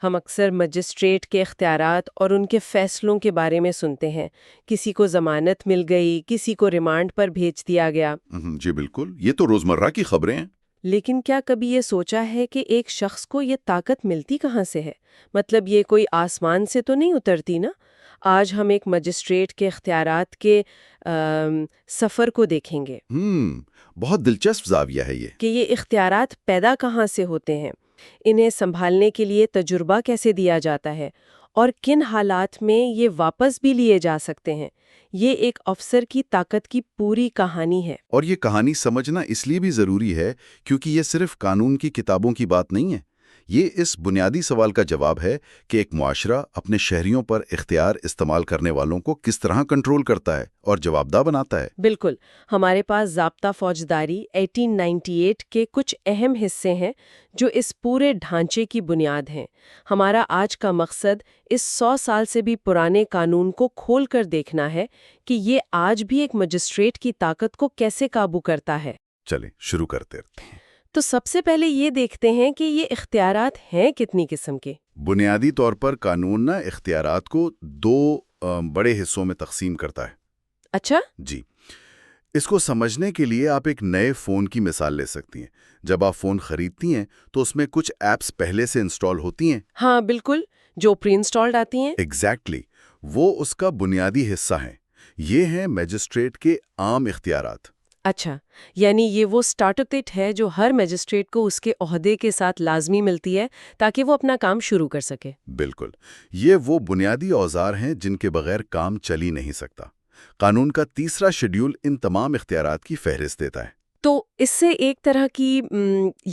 ہم اکثر مجسٹریٹ کے اختیارات اور ان کے فیصلوں کے بارے میں سنتے ہیں۔ کسی کو ضمانت مل گئی، کسی کو ریمانڈ پر بھیج دیا گیا۔ جی بالکل، یہ تو روزمرہ کی خبریں ہیں۔ لیکن کیا کبھی یہ سوچا ہے کہ ایک شخص کو یہ طاقت ملتی کہاں سے ہے؟ مطلب یہ کوئی آسمان سے تو نہیں اترتی نا؟ آج ہم ایک مجسٹریٹ کے اختیارات کے سفر کو دیکھیں گے بہت دلچسپ زاویہ ہے یہ۔ کہ یہ اختیارات پیدا کہاں سے ہوتے ہیں، انہیں سنبھالنے کے لیے تجربہ کیسے دیا جاتا ہے، اور کن حالات میں یہ واپس بھی لیے جا سکتے ہیں۔ یہ ایک افسر کی طاقت کی پوری کہانی ہے۔ اور یہ کہانی سمجھنا اس لیے بھی ضروری ہے کیونکہ یہ صرف قانون کی کتابوں کی بات نہیں ہے، یہ اس بنیادی سوال کا جواب ہے کہ ایک معاشرہ اپنے شہریوں پر اختیار استعمال کرنے والوں کو کس طرح کنٹرول کرتا ہے اور جوابدہ بناتا ہے۔ بالکل، ہمارے پاس ضابطہ فوجداری 1898 کے کچھ اہم حصے ہیں جو اس پورے ڈھانچے کی بنیاد ہیں۔ ہمارا آج کا مقصد اس 100 سال سے بھی پرانے قانون کو کھول کر دیکھنا ہے کہ یہ آج بھی ایک مجسٹریٹ کی طاقت کو کیسے قابو کرتا ہے۔ چلیں شروع کرتے ہیں۔ تو سب سے پہلے یہ دیکھتے ہیں کہ یہ اختیارات ہیں کتنی قسم کے۔ بنیادی طور پر قانون اختیارات کو دو بڑے حصوں میں تقسیم کرتا ہے۔ اچھا؟ جی، اس کو سمجھنے کے لیے آپ ایک نئے فون کی مثال لے سکتی ہیں۔ جب آپ فون خریدتی ہیں تو اس میں کچھ ایپس پہلے سے انسٹال ہوتی ہیں۔ ہاں بالکل، جو پری انسٹالڈ آتی ہیں۔ ایگزیکٹلی، وہ اس کا بنیادی حصہ ہیں۔ یہ ہیں میجسٹریٹ کے عام اختیارات۔ اچھا، یعنی یہ وہ سٹارٹر کٹ ہے جو ہر میجسٹریٹ کو اس کے عہدے کے ساتھ لازمی ملتی ہے تاکہ وہ اپنا کام شروع کر سکے۔ بالکل، یہ وہ بنیادی اوزار ہیں جن کے بغیر کام چل ہی نہیں سکتا۔ قانون کا تیسرا شیڈول ان تمام اختیارات کی فہرست دیتا ہے۔ تو اس سے ایک طرح کی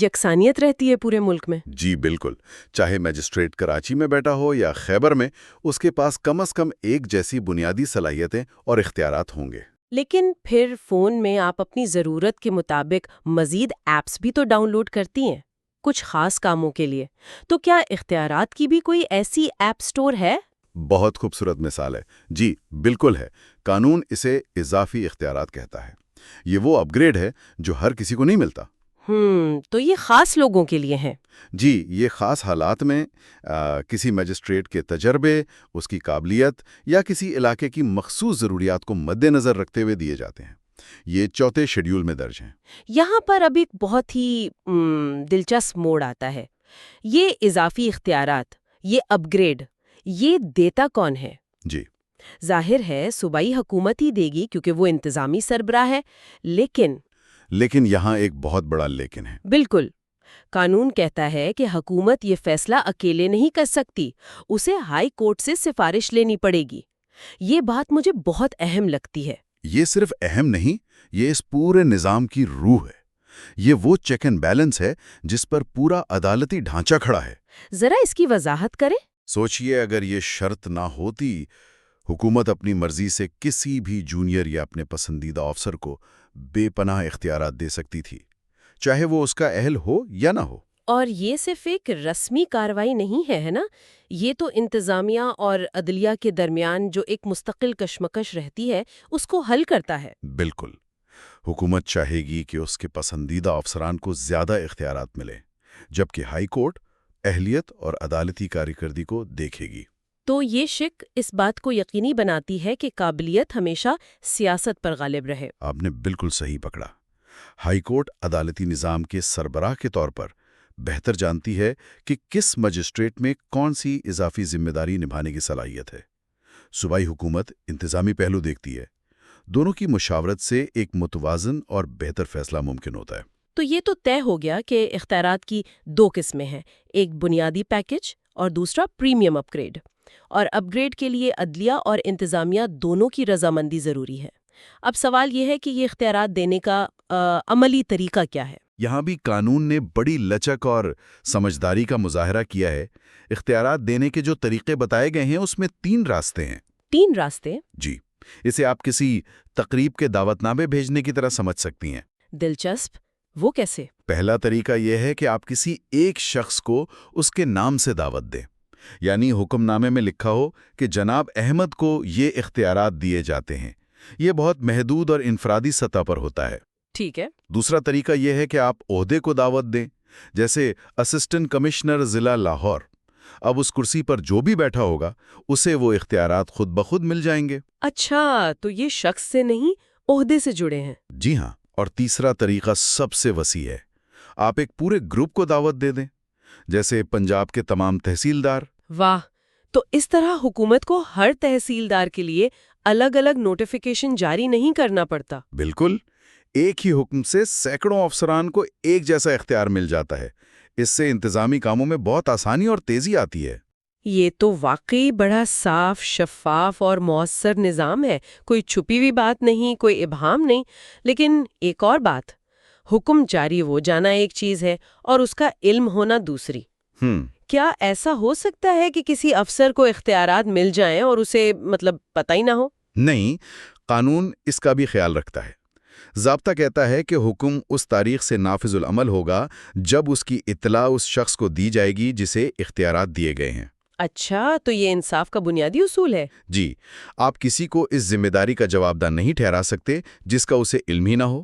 یکسانیت رہتی ہے پورے ملک میں؟ جی بالکل، چاہے میجسٹریٹ کراچی میں بیٹھا ہو یا خیبر میں، اس کے پاس کم از کم ایک جیسی بنیادی صلاحیتیں اور اختیارات ہوں گے۔ لیکن پھر فون میں آپ اپنی ضرورت کے مطابق مزید ایپس بھی تو ڈاؤن لوڈ کرتی ہیں کچھ خاص کاموں کے لیے، تو کیا اختیارات کی بھی کوئی ایسی ایپ سٹور ہے؟ بہت خوبصورت مثال ہے۔ جی بالکل ہے، قانون اسے اضافی اختیارات کہتا ہے۔ یہ وہ اپ گریڈ ہے جو ہر کسی کو نہیں ملتا۔ تو یہ خاص لوگوں کے لیے ہیں؟ جی، یہ خاص حالات میں کسی میجسٹریٹ کے تجربے، اس کی قابلیت یا کسی علاقے کی مخصوص ضروریات کو مد نظر رکھتے ہوئے دیے جاتے ہیں۔ یہ چوتھے شیڈول میں درج ہیں۔ یہاں پر اب ایک بہت ہی دلچسپ موڑ آتا ہے۔ یہ اضافی اختیارات، یہ اپ گریڈ، یہ دیتا کون ہے؟ جی ظاہر ہے صوبائی حکومت ہی دے گی کیونکہ وہ انتظامی سربراہ ہے، لیکن یہاں ایک بہت بڑا لیکن ہے۔ بالکل، قانون کہتا ہے کہ حکومت یہ فیصلہ اکیلے نہیں کر سکتی، اسے ہائی کورٹ سے سفارش لینی پڑے گی۔ یہ بات مجھے بہت اہم لگتی ہے۔ یہ صرف اہم نہیں، یہ اس پورے نظام کی روح ہے۔ یہ وہ چیک اینڈ بیلنس ہے جس پر پورا عدالتی ڈھانچہ کھڑا ہے۔ ذرا اس کی وضاحت کریں۔ سوچئے اگر یہ شرط نہ ہوتی، حکومت اپنی مرضی سے کسی بھی جونیئر یا اپنے پسندیدہ افسر کو بے پناہ اختیارات دے سکتی تھی، چاہے وہ اس کا اہل ہو یا نہ ہو۔ اور یہ صرف ایک رسمی کارروائی نہیں ہے نا، یہ تو انتظامیہ اور عدلیہ کے درمیان جو ایک مستقل کشمکش رہتی ہے اس کو حل کرتا ہے۔ بالکل، حکومت چاہے گی کہ اس کے پسندیدہ افسران کو زیادہ اختیارات ملیں، جبکہ ہائی کورٹ اہلیت اور عدالتی کارکردگی کو دیکھے گی۔ تو یہ شق اس بات کو یقینی بناتی ہے کہ قابلیت ہمیشہ سیاست پر غالب رہے۔ آپ نے بالکل صحیح پکڑا۔ ہائی کورٹ عدالتی نظام کے سربراہ کے طور پر بہتر جانتی ہے کہ کس مجسٹریٹ میں کون سی اضافی ذمہ داری نبھانے کی صلاحیت ہے۔ صوبائی حکومت انتظامی پہلو دیکھتی ہے۔ دونوں کی مشاورت سے ایک متوازن اور بہتر فیصلہ ممکن ہوتا ہے۔ تو یہ تو طے ہو گیا کہ اختیارات کی دو قسمیں ہیں، ایک بنیادی پیکج اور دوسرا پریمیم اپ گریڈ۔ اور اپ گریڈ کے لیے عدلیہ اور انتظامیہ دونوں کی رضامندی ضروری ہے۔ اب سوال یہ ہے کہ یہ اختیارات دینے کا عملی طریقہ کیا ہے؟ یہاں بھی قانون نے بڑی لچک اور سمجھداری کا مظاہرہ کیا ہے۔ اختیارات دینے کے جو طریقے بتائے گئے ہیں اس میں 3 راستے ہیں۔ 3 راستے؟ جی، اسے آپ کسی تقریب کے دعوت نامے بھیجنے کی طرح سمجھ سکتی ہیں۔ دلچسپ، وہ کیسے؟ پہلا طریقہ یہ ہے کہ آپ کسی ایک شخص کو اس کے نام سے دعوت دیں، یعنی حکم نامے میں لکھا ہو کہ جناب احمد کو یہ اختیارات دیے جاتے ہیں۔ یہ بہت محدود اور انفرادی سطح پر ہوتا ہے۔ ٹھیک ہے۔ دوسرا طریقہ یہ ہے کہ آپ عہدے کو دعوت دیں، جیسے اسسٹنٹ کمشنر ضلع لاہور۔ اب اس کرسی پر جو بھی بیٹھا ہوگا اسے وہ اختیارات خود بخود مل جائیں گے۔ اچھا، تو یہ شخص سے نہیں، عہدے سے جڑے ہیں۔ جی ہاں، اور تیسرا طریقہ سب سے وسیع ہے۔ آپ ایک پورے گروپ کو دعوت دے دیں، جیسے پنجاب کے تمام تحصیلدار۔ واہ، تو اس طرح حکومت کو ہر تحصیلدار کے لیے الگ الگ نوٹیفیکیشن جاری نہیں کرنا پڑتا۔ بالکل، ایک ہی حکم سے سینکڑوں افسران کو ایک جیسا اختیار مل جاتا ہے۔ اس سے انتظامی کاموں میں بہت آسانی اور تیزی آتی ہے۔ یہ تو واقعی بڑا صاف، شفاف اور مؤثر نظام ہے۔ کوئی چھپی ہوئی بات نہیں، کوئی ابہام نہیں۔ لیکن ایک اور بات، حکم جاری ہو جانا ایک چیز ہے اور اس کا علم ہونا دوسری۔ کیا ایسا ہو سکتا ہے کہ کسی افسر کو اختیارات مل جائیں اور اسے پتہ ہی نہ ہو؟ نہیں، قانون اس کا بھی خیال رکھتا ہے۔ ضابطہ کہتا ہے کہ حکم اس تاریخ سے نافذ العمل ہوگا جب اس کی اطلاع اس شخص کو دی جائے گی جسے اختیارات دیے گئے ہیں۔ اچھا، تو یہ انصاف کا بنیادی اصول ہے۔ جی، آپ کسی کو اس ذمہ داری کا جوابدہ نہیں ٹھہرا سکتے جس کا اسے علم ہی نہ ہو۔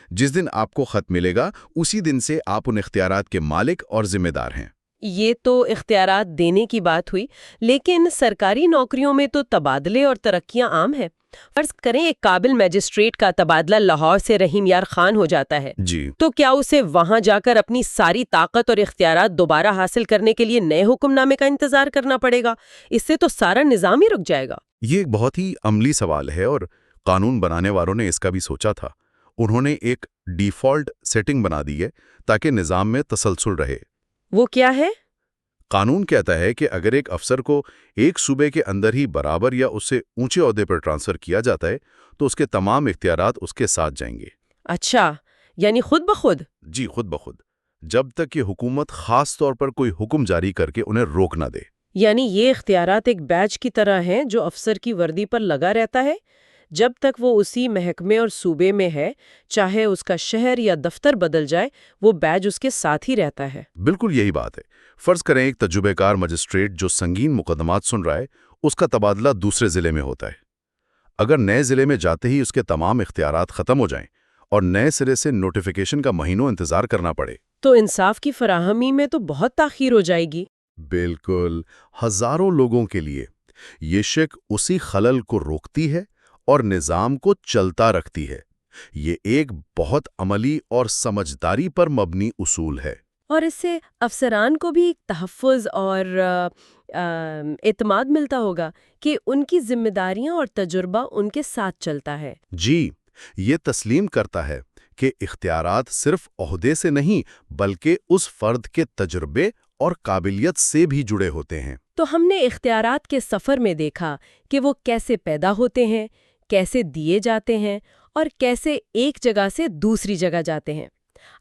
جس دن آپ کو خط ملے گا اسی دن سے آپ ان اختیارات کے مالک اور ذمہ دار ہیں۔ یہ تو اختیارات دینے کی بات ہوئی، لیکن سرکاری نوکریوں میں تو تبادلے اور ترقیاں عام ہیں۔ فرض کریں ایک قابل میجسٹریٹ کا تبادلہ لاہور سے رحیم یار خان ہو جاتا ہے، جی، تو کیا اسے وہاں جا کر اپنی ساری طاقت اور اختیارات دوبارہ حاصل کرنے کے لیے نئے حکم نامے کا انتظار کرنا پڑے گا؟ اس سے تو سارا نظام ہی رک جائے گا۔ یہ ایک بہت ہی عملی سوال ہے اور قانون بنانے والوں نے اس کا بھی سوچا تھا۔ انہوں نے ایک ڈیفالٹ سیٹنگ بنا دی ہے تاکہ نظام میں تسلسل رہے۔ وہ کیا ہے؟ قانون کہتا ہے کہ اگر ایک افسر کو ایک صوبے کے اندر ہی برابر یا اس سے اونچے عہدے پر ٹرانسفر کیا جاتا ہے تو اس کے تمام اختیارات اس کے ساتھ جائیں گے۔ اچھا، یعنی خود بخود؟ جی، خود بخود، جب تک کہ حکومت خاص طور پر کوئی حکم جاری کر کے انہیں روک نہ دے۔ یعنی یہ اختیارات ایک بیج کی طرح ہیں جو افسر کی وردی پر لگا رہتا ہے جب تک وہ اسی محکمے اور صوبے میں ہے، چاہے اس کا شہر یا دفتر بدل جائے، وہ بیج اس کے ساتھ ہی رہتا ہے۔ بالکل یہی بات ہے۔ فرض کریں ایک تجربہ کار مجسٹریٹ جو سنگین مقدمات سن رہا ہے، اس کا تبادلہ دوسرے ضلع میں ہوتا ہے۔ اگر نئے ضلع میں جاتے ہی اس کے تمام اختیارات ختم ہو جائیں اور نئے سرے سے نوٹیفیکیشن کا مہینوں انتظار کرنا پڑے، تو انصاف کی فراہمی میں تو بہت تاخیر ہو جائے گی۔ بالکل، ہزاروں لوگوں کے لیے یہ شک اسی خلل کو روکتی ہے اور نظام کو چلتا رکھتی ہے۔ یہ ایک بہت عملی اور سمجھداری پر مبنی اصول ہے۔ اور اس سے افسران کو بھی تحفظ اور اعتماد ملتا ہوگا کہ ان کی ذمہ داریاں اور تجربہ ان کے ساتھ چلتا ہے۔ جی، یہ تسلیم کرتا ہے کہ اختیارات صرف عہدے سے نہیں بلکہ اس فرد کے تجربے اور قابلیت سے بھی جڑے ہوتے ہیں۔ تو ہم نے اختیارات کے سفر میں دیکھا کہ وہ کیسے پیدا ہوتے ہیں، کیسے دیے جاتے ہیں اور کیسے ایک جگہ سے دوسری جگہ جاتے ہیں۔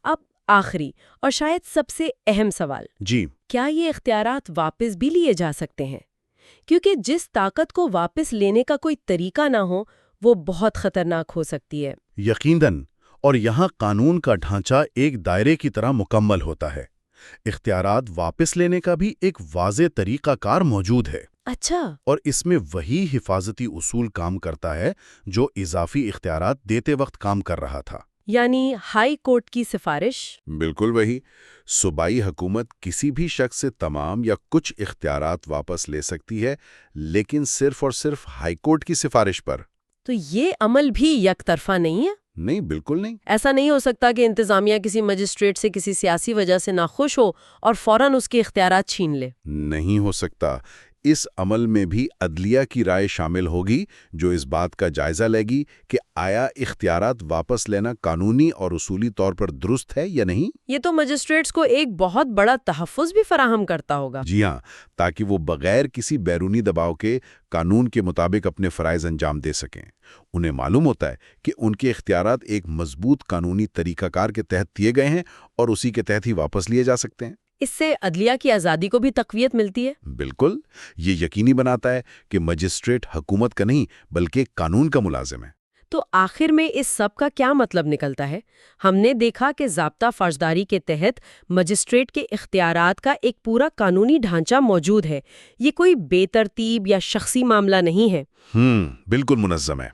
اب آخری اور شاید سب سے اہم سوال، جی، کیا یہ اختیارات واپس بھی لیے جا سکتے ہیں؟ کیونکہ جس طاقت کو واپس لینے کا کوئی طریقہ نہ ہو وہ بہت خطرناک ہو سکتی ہے۔ یقیناً، اور یہاں قانون کا ڈھانچہ ایک دائرے کی طرح مکمل ہوتا ہے۔ اختیارات واپس لینے کا بھی ایک واضح طریقہ کار موجود ہے۔ اچھا، اور اس میں وہی حفاظتی اصول کام کرتا ہے جو اضافی اختیارات دیتے وقت کام کر رہا تھا۔ یعنی ہائی کورٹ کی سفارش؟ بالکل وہی۔ صوبائی حکومت کسی بھی شخص سے تمام یا کچھ اختیارات واپس لے سکتی ہے، لیکن صرف اور صرف ہائی کورٹ کی سفارش پر۔ تو یہ عمل بھی یک طرفہ نہیں ہے؟ نہیں، بالکل نہیں۔ ایسا نہیں ہو سکتا کہ انتظامیہ کسی مجسٹریٹ سے کسی سیاسی وجہ سے ناخوش ہو اور فوراً اس کے اختیارات چھین لے؟ نہیں ہو سکتا۔ اس عمل میں بھی عدلیہ کی رائے شامل ہوگی جو اس بات کا جائزہ لے گی کہ آیا اختیارات واپس لینا قانونی اور اصولی طور پر درست ہے یا نہیں۔ یہ تو مجسٹریٹس کو ایک بہت بڑا تحفظ بھی فراہم کرتا ہوگا۔ جی ہاں، تاکہ وہ بغیر کسی بیرونی دباؤ کے قانون کے مطابق اپنے فرائض انجام دے سکیں۔ انہیں معلوم ہوتا ہے کہ ان کے اختیارات ایک مضبوط قانونی طریقہ کار کے تحت دیے گئے ہیں اور اسی کے تحت ہی واپس لیے جا سکتے ہیں۔ اس سے عدلیہ کی آزادی کو بھی تقویت ملتی ہے۔ بالکل، یہ یقینی بناتا ہے کہ مجسٹریٹ حکومت کا نہیں بلکہ قانون کا ملازم ہے۔ تو آخر میں اس سب کا کیا مطلب نکلتا ہے؟ ہم نے دیکھا کہ ضابطہ فوجداری کے تحت مجسٹریٹ کے اختیارات کا ایک پورا قانونی ڈھانچہ موجود ہے۔ یہ کوئی بے ترتیب یا شخصی معاملہ نہیں ہے۔ بالکل منظم ہے۔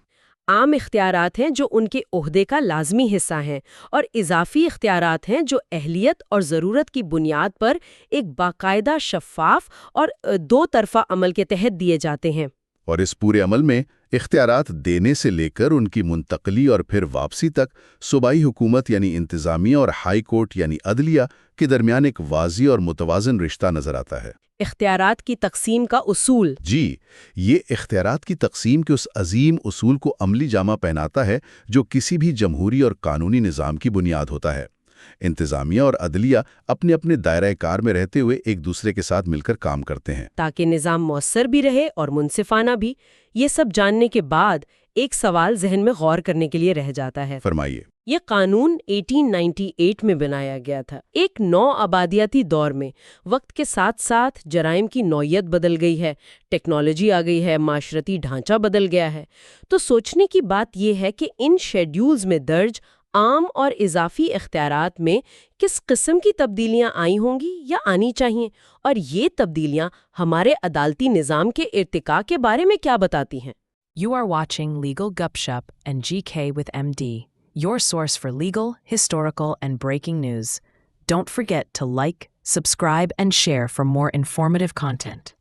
عام اختیارات ہیں جو ان کے عہدے کا لازمی حصہ ہیں، اور اضافی اختیارات ہیں جو اہلیت اور ضرورت کی بنیاد پر ایک باقاعدہ شفاف اور دو طرفہ عمل کے تحت دیے جاتے ہیں۔ اور اس پورے عمل میں اختیارات دینے سے لے کر ان کی منتقلی اور پھر واپسی تک صوبائی حکومت یعنی انتظامیہ اور ہائی کورٹ یعنی عدلیہ کے درمیان ایک واضح اور متوازن رشتہ نظر آتا ہے۔ اختیارات کی تقسیم کا اصول۔ جی، یہ اختیارات کی تقسیم کے اس عظیم اصول کو عملی جامہ پہناتا ہے جو کسی بھی جمہوری اور قانونی نظام کی بنیاد ہوتا ہے۔ انتظامیہ اور عدلیہ اپنے اپنے دائرہ کار میں رہتے ہوئے ایک دوسرے کے ساتھ مل کر کام کرتے ہیں تاکہ نظام مؤثر بھی رہے اور منصفانہ بھی۔ یہ سب جاننے کے بعد ایک سوال ذہن میں غور کرنے کے لیے رہ جاتا ہے۔ فرمائیے۔ یہ قانون 1898 میں بنایا گیا تھا، ایک نو آبادیاتی دور میں۔ وقت کے ساتھ ساتھ جرائم کی نوعیت بدل گئی ہے، ٹیکنالوجی آ گئی ہے، معاشرتی ڈھانچہ بدل گیا ہے۔ تو سوچنے کی بات یہ ہے کہ ان شیڈیولز میں درج عام اور اضافی اختیارات میں کس قسم کی تبدیلیاں آئی ہوں گی یا آنی چاہیے، اور یہ تبدیلیاں ہمارے عدالتی نظام کے ارتقاء کے بارے میں کیا بتاتی ہیں۔ You are watching Legal Gupshup and GK with MD, your source for legal, historical, and breaking news. Don't forget to like, subscribe, and share for more informative content.